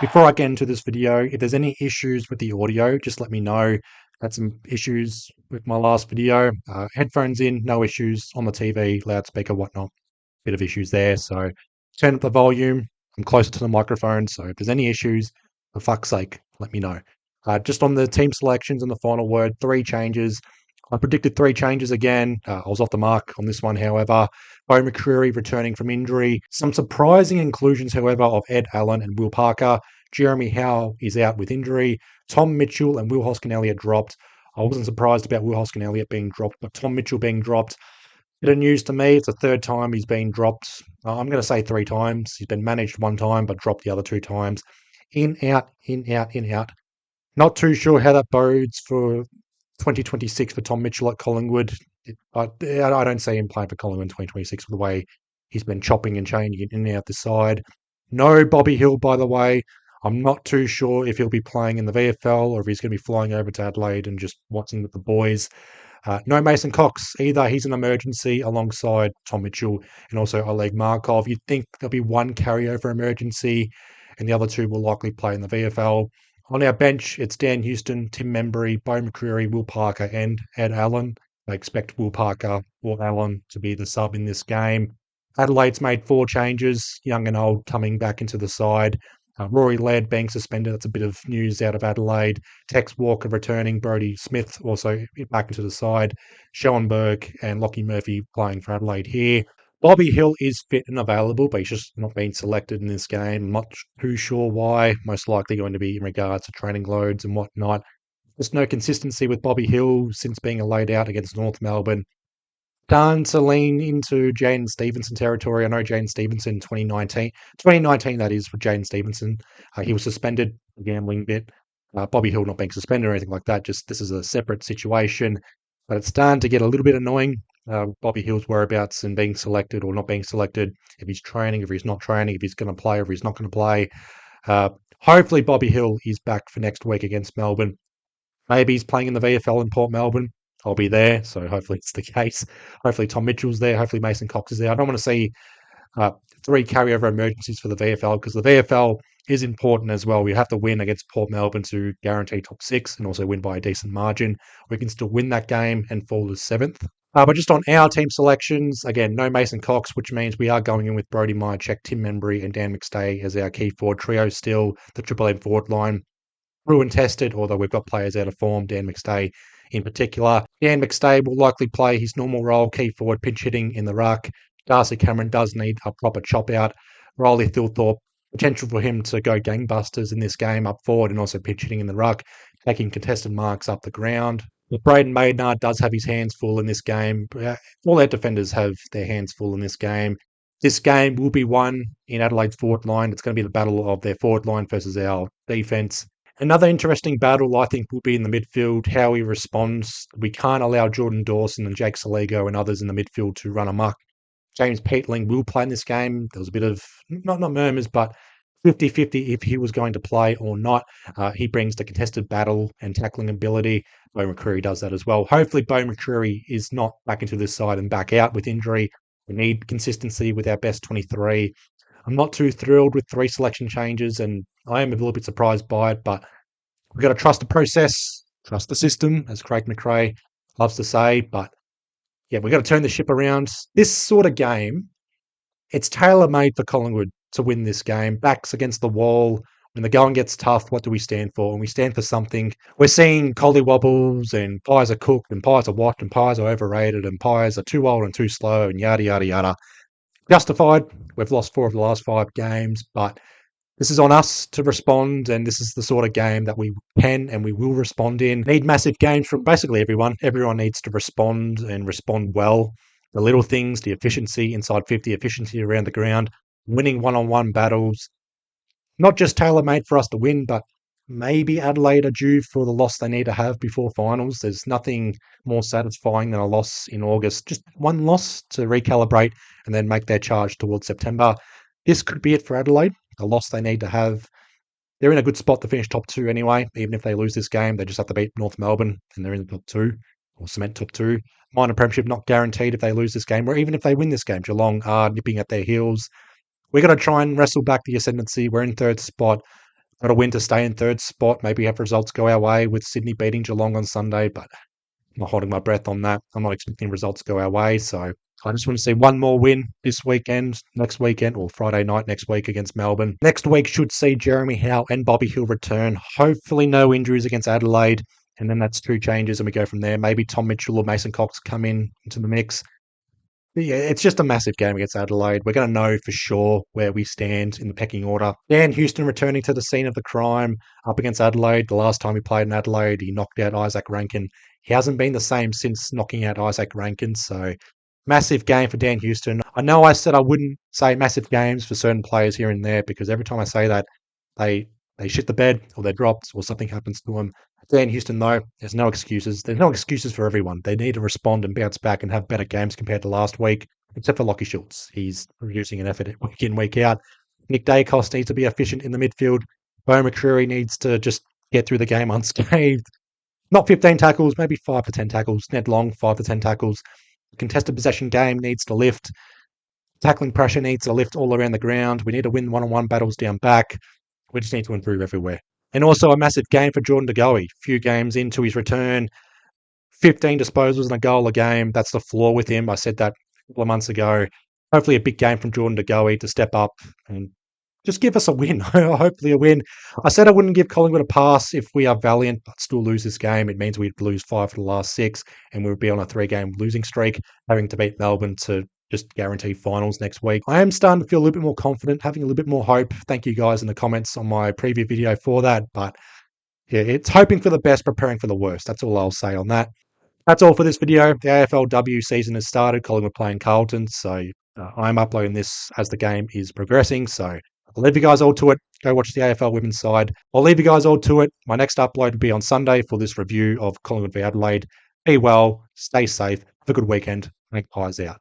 Before I get into this video, if there's any issues with the audio, just let me know. Had some issues with my last video. Headphones in, no issues on the TV, loudspeaker, whatnot. Bit of issues there, so turn up the volume. I'm closer to the microphone, so if there's any issues, for fuck's sake, let me know. Just on the team selections and the final word, 3 changes. I predicted 3 changes again. I was off the mark on this one, however. Bo McCreary returning from injury. Some surprising inclusions, however, of Ed Allen and Wil Parker. Jeremy Howe is out with injury. Tom Mitchell and Will Hoskin-Elliott dropped. I wasn't surprised about Will Hoskin-Elliott being dropped, but Tom Mitchell being dropped. Bit of news to me. It's the 3rd time he's been dropped. I'm going to say 3 times. He's been managed 1 time, but dropped the other 2 times. In, out, in, out, in, out. Not too sure how that bodes for 2026 for Tom Mitchell at Collingwood. I don't see him playing for Collingwood in 2026 with the way he's been chopping and changing in and out the side. No Bobby Hill, by the way. I'm not too sure if he'll be playing in the VFL or if he's going to be flying over to Adelaide and just watching with the boys. No Mason Cox either. He's an emergency alongside Tom Mitchell and also Oleg Markov. You'd think there'll be 1 carryover emergency and the other 2 will likely play in the VFL. On our bench, it's Dan Houston, Tim Membry, Bo McCreary, Wil Parker, and Ed Allen. I expect Wil Parker or Allen to be the sub in this game. Adelaide's made 4 changes, young and old coming back into the side. Rory Laird being suspended. That's a bit of news out of Adelaide. Tex Walker returning. Brodie Smith also back into the side. Schoenberg and Lockie Murphy playing for Adelaide here. Bobby Hill is fit and available, but he's just not been selected in this game. I'm not too sure why. Most likely going to be in regards to training loads and whatnot. There's no consistency with Bobby Hill since being laid out against North Melbourne. Starting to lean into Jaden Stevenson territory. I know Jaden Stevenson 2019 that is, for Jaden Stevenson. He was suspended, a gambling bit. Bobby Hill not being suspended or anything like that. Just this is a separate situation. But it's starting to get a little bit annoying. Bobby Hill's whereabouts and being selected or not being selected. If he's training, if he's not training, if he's going to play, or if he's not going to play. Hopefully Bobby Hill is back for next week against Melbourne. Maybe he's playing in the VFL in Port Melbourne. I'll be there, so hopefully it's the case. Hopefully Tom Mitchell's there. Hopefully Mason Cox is there. I don't want to see 3 carryover emergencies for the VFL because the VFL is important as well. We have to win against Port Melbourne to guarantee top 6 and also win by a decent margin. We can still win that game and fall to 7th. But just on our team selections, again, no Mason Cox, which means we are going in with Brodie Myercheck, Tim Membry, and Dan McStay as our key forward trio still, the Triple M forward line. Proven tested, although we've got players out of form, Dan McStay in particular. Dan McStay will likely play his normal role, key forward, pinch hitting in the ruck. Darcy Cameron does need a proper chop out. Riley Thilthorpe, potential for him to go gangbusters in this game up forward and also pinch hitting in the ruck, taking contested marks up the ground. But Braden Maynard does have his hands full in this game. All our defenders have their hands full in this game. This game will be won in Adelaide's forward line. It's going to be the battle of their forward line versus our defence. Another interesting battle, I think, will be in the midfield, how he responds. We can't allow Jordan Dawson and Jake Saligo and others in the midfield to run amok. James Peatling will play in this game. There was a bit of, not murmurs, but 50-50 if he was going to play or not. He brings the contested battle and tackling ability. Bo McCreary does that as well. Hopefully Bo McCreary is not back into this side and back out with injury. We need consistency with our best 23. I'm not too thrilled with 3 selection changes, and I am a little bit surprised by it, but we've got to trust the process, trust the system, as Craig McRae loves to say. But yeah, we've got to turn the ship around. This sort of game, it's tailor-made for Collingwood to win this game. Backs against the wall. When the going gets tough, what do we stand for? And we stand for something. We're seeing collywobbles and pies are cooked and pies are what and pies are overrated and pies are too old and too slow and yada, yada, yada. Justified. We've lost 4 of the last 5 games, but this is on us to respond, and this is the sort of game that we can and we will respond in. Need massive games from basically everyone. Everyone needs to respond and respond well. The little things, the efficiency inside 50, efficiency around the ground, winning one-on-one battles. Not just tailor-made for us to win, but maybe Adelaide are due for the loss they need to have before finals. There's nothing more satisfying than a loss in August. Just one loss to recalibrate and then make their charge towards September. This could be it for Adelaide, the loss they need to have. They're in a good spot to finish top 2 anyway. Even if they lose this game, they just have to beat North Melbourne and they're in the top 2 or cement top 2. Minor premiership not guaranteed if they lose this game, or even if they win this game. Geelong are nipping at their heels. We're going to try and wrestle back the ascendancy. We're in third spot. Got to win to stay in third spot. Maybe have results go our way with Sydney beating Geelong on Sunday, but I'm not holding my breath on that. I'm not expecting results to go our way. So I just want to see one more win this weekend, next weekend, or Friday night next week against Melbourne. Next week should see Jeremy Howe and Bobby Hill return. Hopefully no injuries against Adelaide. And then that's 2 changes and we go from there. Maybe Tom Mitchell or Mason Cox come into the mix. Yeah, it's just a massive game against Adelaide. We're going to know for sure where we stand in the pecking order. Dan Houston returning to the scene of the crime up against Adelaide. The last time he played in Adelaide, he knocked out Isaac Rankin. He hasn't been the same since knocking out Isaac Rankin. So, massive game for Dan Houston. I know I said I wouldn't say massive games for certain players here and there because every time I say that, they they shit the bed or they're dropped or something happens to them. Dan Houston, though, there's no excuses. There's no excuses for everyone. They need to respond and bounce back and have better games compared to last week, except for Lockie Schultz. He's producing an effort week in, week out. Nick Dacos needs to be efficient in the midfield. Bo McCreary needs to just get through the game unscathed. Not 15 tackles, maybe 5 to 10 tackles. Ned Long, 5 to 10 tackles. The contested possession game needs to lift. Tackling pressure needs to lift all around the ground. We need to win one-on-one battles down back. We just need to improve everywhere. And also a massive game for Jordan De Goey. Few games into his return, 15 disposals and a goal a game. That's the flaw with him. I said that a couple of months ago. Hopefully a big game from Jordan De Goey to step up and just give us a win. Hopefully a win. I said I wouldn't give Collingwood a pass if we are valiant, but still lose this game. It means we'd lose 5 for the last 6, and we would be on a 3-game losing streak, having to beat Melbourne to just guarantee finals next week. I am starting to feel a little bit more confident, having a little bit more hope. Thank you guys in the comments on my preview video for that. But yeah, it's hoping for the best, preparing for the worst. That's all I'll say on that. That's all for this video. The AFLW season has started. Collingwood playing Carlton. So I'm uploading this as the game is progressing. So I'll leave you guys all to it. Go watch the AFL women's side. I'll leave you guys all to it. My next upload will be on Sunday for this review of Collingwood v Adelaide. Be well, stay safe, have a good weekend. Magpies out.